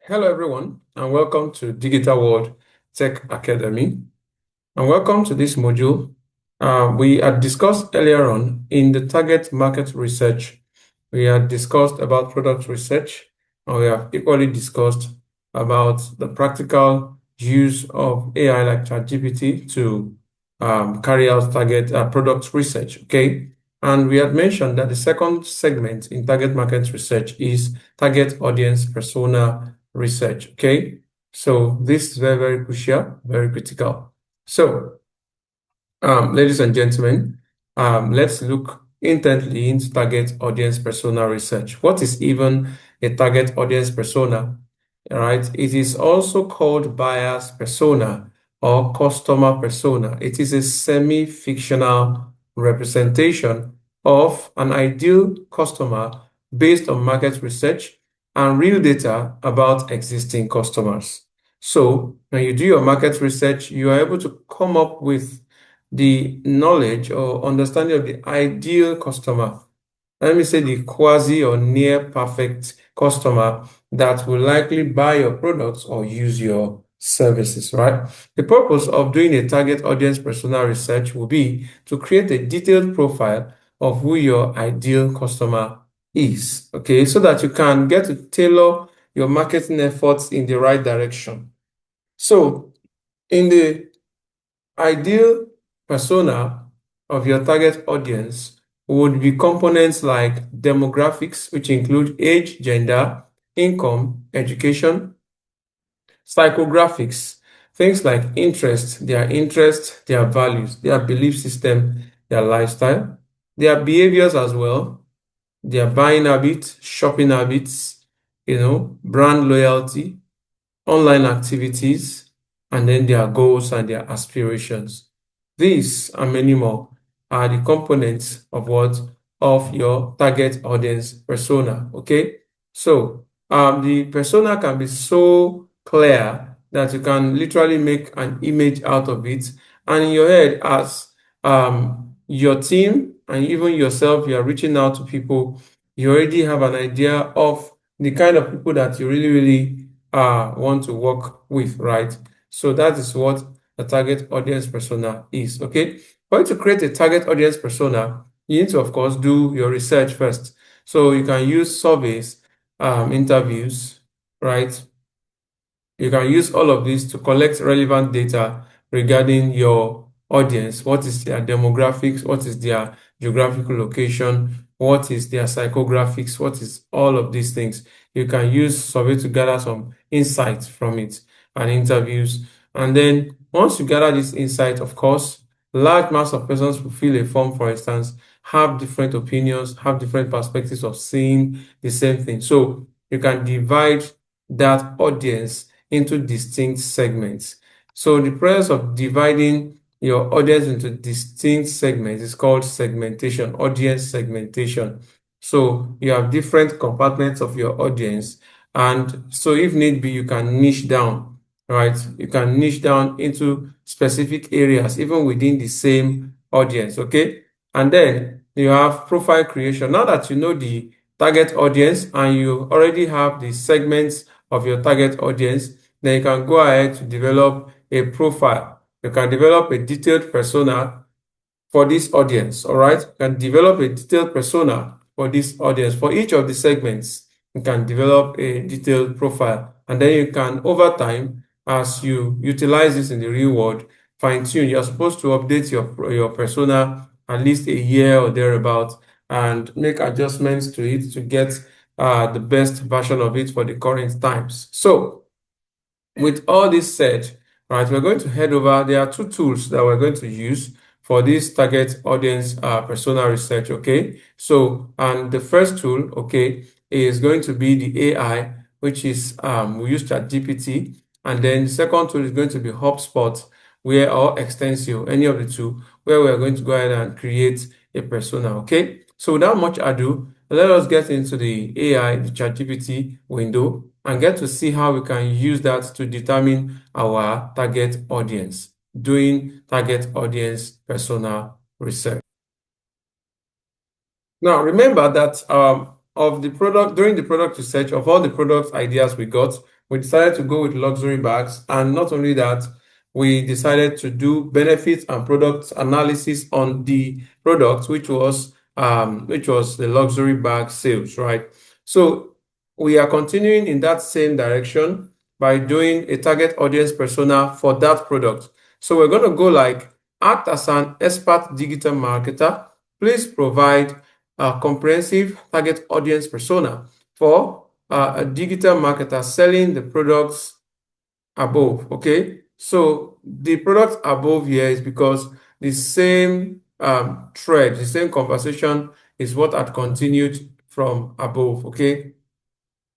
Hello, everyone, and welcome to Digital World Tech Academy. And welcome to this module. We had discussed earlier on in the target market research. We had discussed about product research, and we have equally discussed about the practical use of AI like ChatGPT to carry out target product research. Okay. And we had mentioned that the second segment in target market research is target audience persona research. Okay. So this is very, very crucial, very critical. So, ladies and gentlemen, let's look intently into target audience persona research. What is even a target audience persona? All right. It is also called buyer's persona or customer persona. It is a semi-fictional representation of an ideal customer based on market research and real data about existing customers. So when you do your market research, you are able to come up with the knowledge or understanding of the ideal customer. Let me say the quasi or near perfect customer that will likely buy your products or use your services, right? The purpose of doing a target audience persona research will be to create a detailed profile of who your ideal customer is, okay, so that you can get to tailor your marketing efforts in the right direction. So, in the ideal persona of your target audience would be components like demographics, which include age, gender, income, education, psychographics, things like interests, their values, their belief system, their lifestyle, their behaviors as well, their buying habits, shopping habits, brand loyalty, online activities, and then their goals and their aspirations. These and many more are the components of what? Of your target audience persona. Okay. So the persona can be so clear that you can literally make an image out of it. And in your head, as your team and even yourself, you are reaching out to people, you already have an idea of the kind of people that you really, really want to work with, right? So that is what a target audience persona is, okay? For you to create a target audience persona, you need to, of course, do your research first. So you can use surveys, interviews, right? You can use all of this to collect relevant data regarding your audience. What is their demographics? What is their geographical location? What is their psychographics? What is all of these things? You can use survey to gather some insights from it and interviews. And then once you gather this insight, of course, large mass of persons who fill a form, for instance, have different opinions, have different perspectives of seeing the same thing. So you can divide that audience into distinct segments. So the process of dividing your audience into distinct segments is called segmentation, audience segmentation. So you have different compartments of your audience. And so if need be, you can niche down, right? You can niche down into specific areas, even within the same audience, okay? And then you have profile creation. Now that you know the target audience and you already have the segments of your target audience, then you can go ahead to develop a profile. You can develop a detailed persona for this audience, all right? You can develop a detailed persona for this audience. For each of the segments, you can develop a detailed profile. And then you can, over time, as you utilize this in the real world, fine-tune. You're supposed to update your persona at least a year or thereabout and make adjustments to it to get the best version of it for the current times. So, with all this said, right, we're going to head over. There are two tools that we're going to use for this target audience persona research, okay? So, and the first tool, okay, is going to be the AI, which is, we use ChatGPT. And then the second tool is going to be HubSpot, or Extensio, any of the two, where we're going to go ahead and create a persona, okay? So without much ado, let us get into the AI, the ChatGPT window, and get to see how we can use that to determine our target audience, doing target audience persona research. Now, remember that of the product, during the product research, of all the product ideas we got, we decided to go with luxury bags. And not only that, we decided to do benefits and product analysis on the product, which was the luxury bag sales, right? So we are continuing in that same direction by doing a target audience persona for that product. So we're going to go like, act as an expert digital marketer. Please provide a comprehensive target audience persona for a digital marketer selling the products above. Okay, so the products above here is because the same thread, the same conversation is what had continued from above. Okay,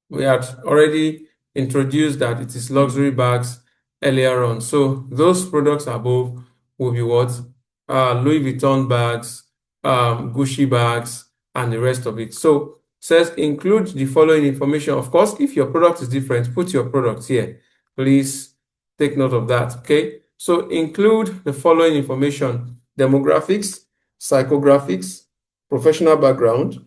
we had already introduced that it is luxury bags earlier on. So those products above will be what? Louis Vuitton bags, Gucci bags, and the rest of it. So says include the following information. Of course, if your product is different, put your product here. Please take note of that. Okay. So include the following information: demographics, psychographics, professional background,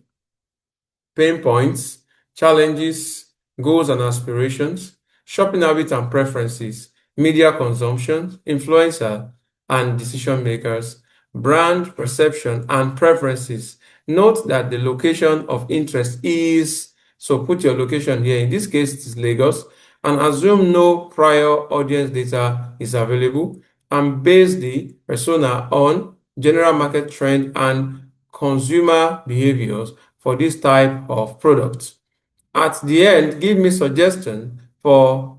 pain points, challenges, goals and aspirations, shopping habits and preferences, media consumption, influencer and decision makers, brand perception and preferences. Note that the location of interest is, so put your location here. In this case, it is Lagos, and assume no prior audience data is available, and base the persona on general market trend and consumer behaviors for this type of product. At the end, give me suggestions for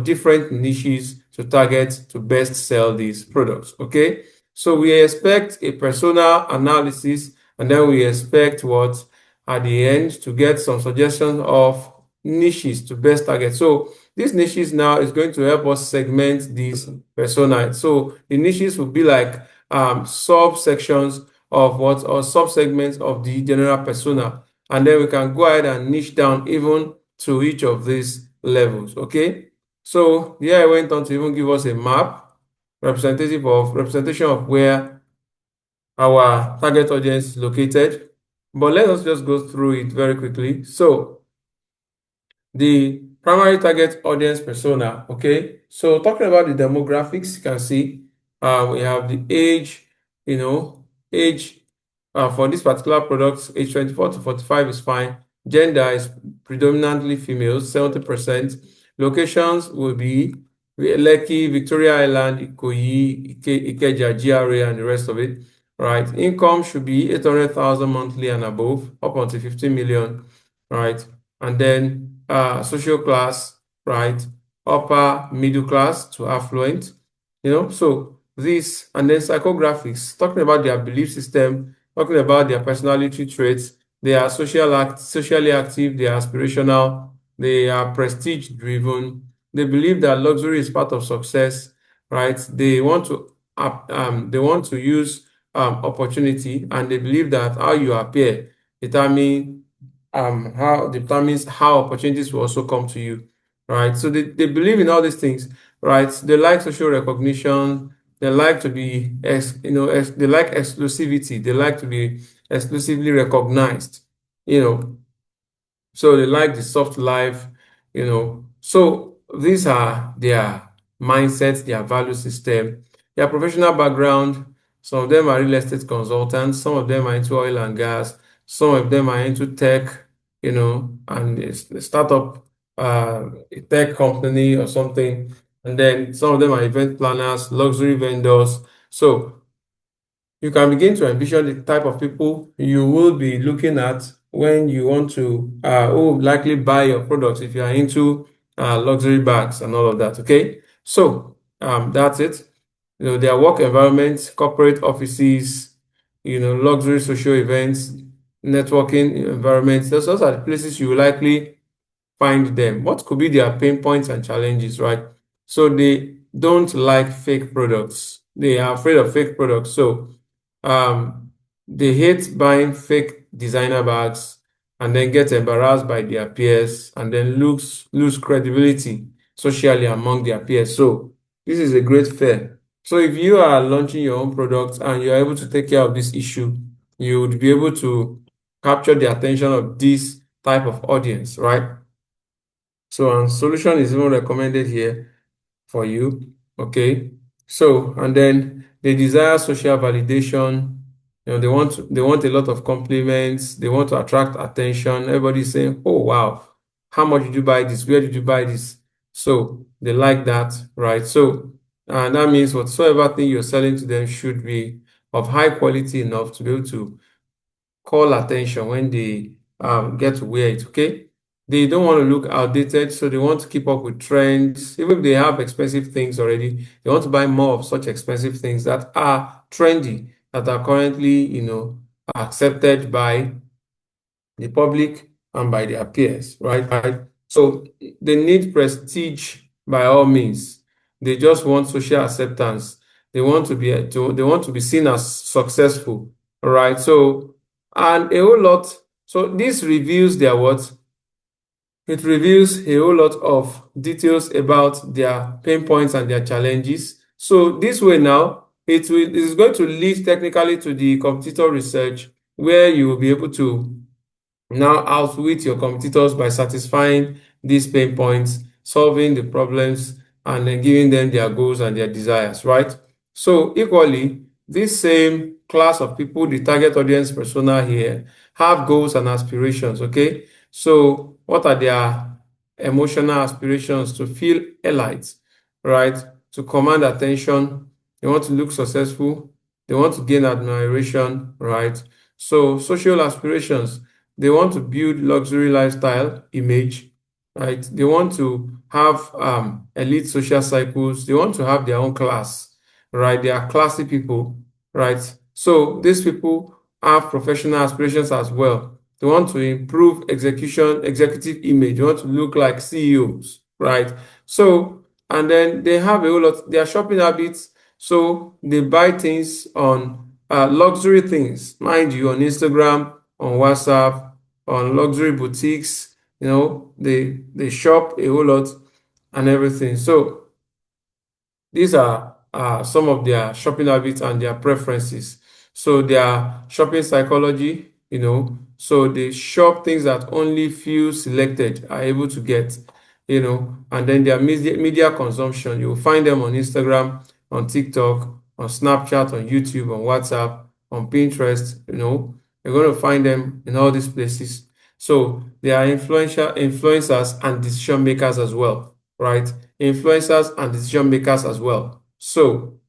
different niches to target to best sell these products. Okay, so we expect a persona analysis, and then we expect what at the end to get some suggestions of niches to best target. So these niches now is going to help us segment these persona. So the niches will be like subsections of what, or subsegments of the general persona, and then we can go ahead and niche down even to each of these levels. Okay, so here I went on to even give us a map representation of where our target audience is located, but let us just go through it very quickly. So the primary target audience persona. Okay, so talking about the demographics, you can see we have the age, age for this particular product, age 24 to 45 is fine. Gender is predominantly females, 70%. Locations will be Lekki, Victoria Island, Ikoyi, Ikeja, GRA, and the rest of it. Right. Income should be 800,000 monthly and above, up until 15 million. Right. And then social class, right? Upper middle class to affluent, so this, and then psychographics, talking about their belief system, talking about their personality traits. They are socially active, they are aspirational, they are prestige driven, they believe that luxury is part of success, right? They want to use opportunity, and they believe that how you appear determines how opportunities will also come to you, right? So they believe in all these things, right? They like social recognition, they like to be they like exclusivity, they like to be exclusively recognized, so they like the soft life, so these are their mindsets, their value system, their professional background. Some of them are real estate consultants, some of them are into oil and gas, some of them are into tech, and it's a startup, a tech company or something. And then some of them are event planners, luxury vendors. So you can begin to envision the type of people you will be looking at when you want to, who will likely buy your products if you are into luxury bags and all of that. Okay, so that's it. Their work environments, corporate offices, luxury social events, networking environments. Those are the places you will likely find them. What could be their pain points and challenges, right? So they don't like fake products. They are afraid of fake products. So they hate buying fake designer bags and then get embarrassed by their peers and then lose credibility socially among their peers. So this is a great fear. So if you are launching your own products and you are able to take care of this issue, you would be able to capture the attention of this type of audience, right? So, and solution is even recommended here for you. Okay. So, and then they desire social validation. They want a lot of compliments. They want to attract attention. Everybody's saying, "Oh, wow, how much did you buy this? Where did you buy this?" So they like that, right? So, and that means whatsoever thing you're selling to them should be of high quality enough to be able to call attention when they get to wear it. Okay. They don't want to look outdated, so they want to keep up with trends. Even if they have expensive things already, they want to buy more of such expensive things that are trendy, that are currently, accepted by the public and by their peers, right? Right. So they need prestige by all means. They just want social acceptance. They want to be seen as successful, all right? So, and a whole lot. So this reveals their what? It reveals a whole lot of details about their pain points and their challenges. So this way now, it is going to lead technically to the competitor research, where you will be able to now outwit your competitors by satisfying these pain points, solving the problems, and then giving them their goals and their desires, right? So equally, this same class of people, the target audience persona here, have goals and aspirations, okay? So what are their emotional aspirations? To feel elite, right? To command attention. They want to look successful. They want to gain admiration, right? So social aspirations, they want to build luxury lifestyle image, right? They want to have elite social cycles. They want to have their own class, right? They are classy people, right? So these people have professional aspirations as well. They want to improve executive image. They want to look like CEOs, right? So, and then they have a whole lot, their shopping habits. So they buy things on luxury things, mind you, on Instagram, on WhatsApp, on luxury boutiques. They shop a whole lot and everything. So these are some of their shopping habits and their preferences. So their shopping psychology, so they shop things that only few selected are able to get, and then their media consumption. You'll find them on Instagram, on TikTok, on Snapchat, on YouTube, on WhatsApp, on Pinterest. You're going to find them in all these places. So they are influencers and decision makers as well, right? Influencers and decision makers as well. So,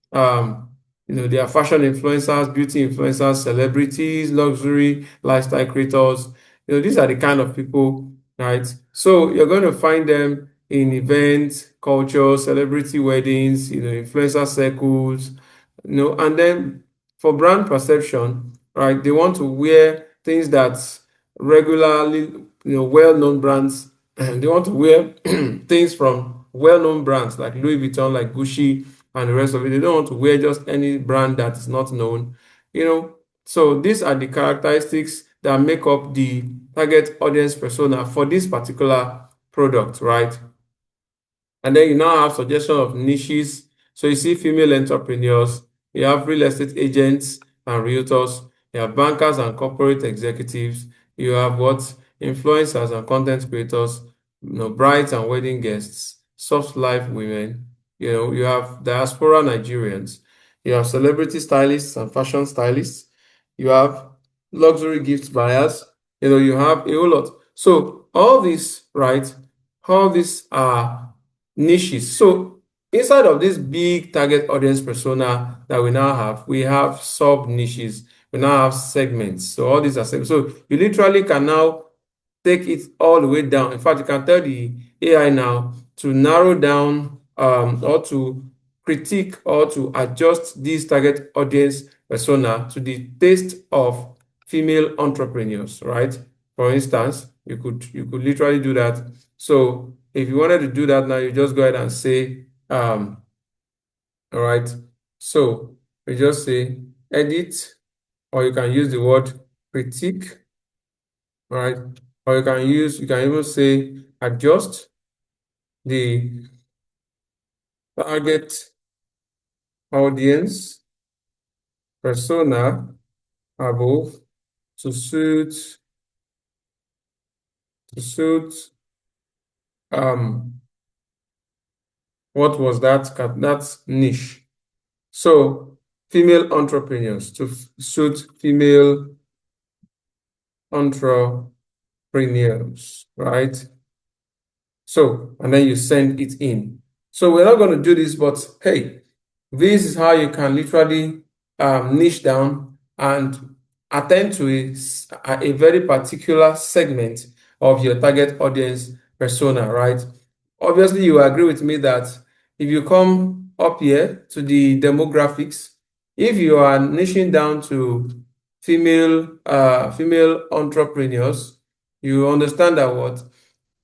they are fashion influencers, beauty influencers, celebrities, luxury, lifestyle creators. These are the kind of people, right? So you're going to find them in events, culture, celebrity weddings, influencer circles, and then for brand perception, right? They want to wear things that regularly, well-known brands, and they want to wear things from well-known brands like Louis Vuitton, like Gucci, and the rest of it. They don't want to wear just any brand that is not known, So these are the characteristics that make up the target audience persona for this particular product, right? And then you now have suggestion of niches. So you see female entrepreneurs, you have real estate agents and realtors, you have bankers and corporate executives, you have what? Influencers and content creators, brides and wedding guests, soft life women, you have diaspora Nigerians, you have celebrity stylists and fashion stylists, you have luxury gift buyers, you have a whole lot. So all these, right? All these are niches. So inside of this big target audience persona that we now have, we have sub niches. We now have segments. So all these are segments. So you literally can now take it all the way down. In fact, you can tell the AI now to narrow down or to critique or to adjust this target audience persona to the taste of female entrepreneurs, right? For instance, you could literally do that. So if you wanted to do that now, you just go ahead and say, all right. So we just say edit, or you can use the word critique, all right? Or you can even say adjust the target audience persona above to suit what was that? That's niche. So female entrepreneurs to suit female entrepreneurs, right? So, and then you send it in. So we're not going to do this, but hey, this is how you can literally niche down and attend to a very particular segment of your target audience persona, right? Obviously, you agree with me that if you come up here to the demographics, if you are niching down to female entrepreneurs, you understand that what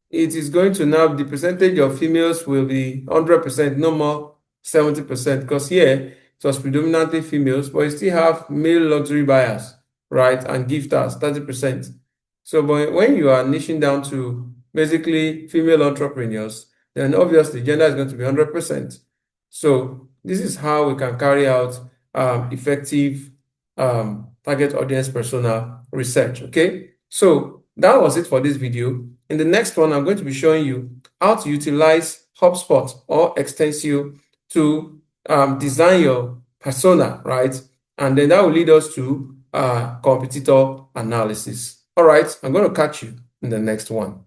it is going to now, the percentage of females will be 100%, no more 70%, because here it was predominantly females, but you still have male luxury buyers, right, and gifters, 30%. So but when you are niching down to basically female entrepreneurs, then obviously gender is going to be 100%. So this is how we can carry out effective target audience persona research, okay? So that was it for this video. In the next one, I'm going to be showing you how to utilize HubSpot or Extensio to design your persona, right? And then that will lead us to competitor analysis. All right, I'm going to catch you in the next one.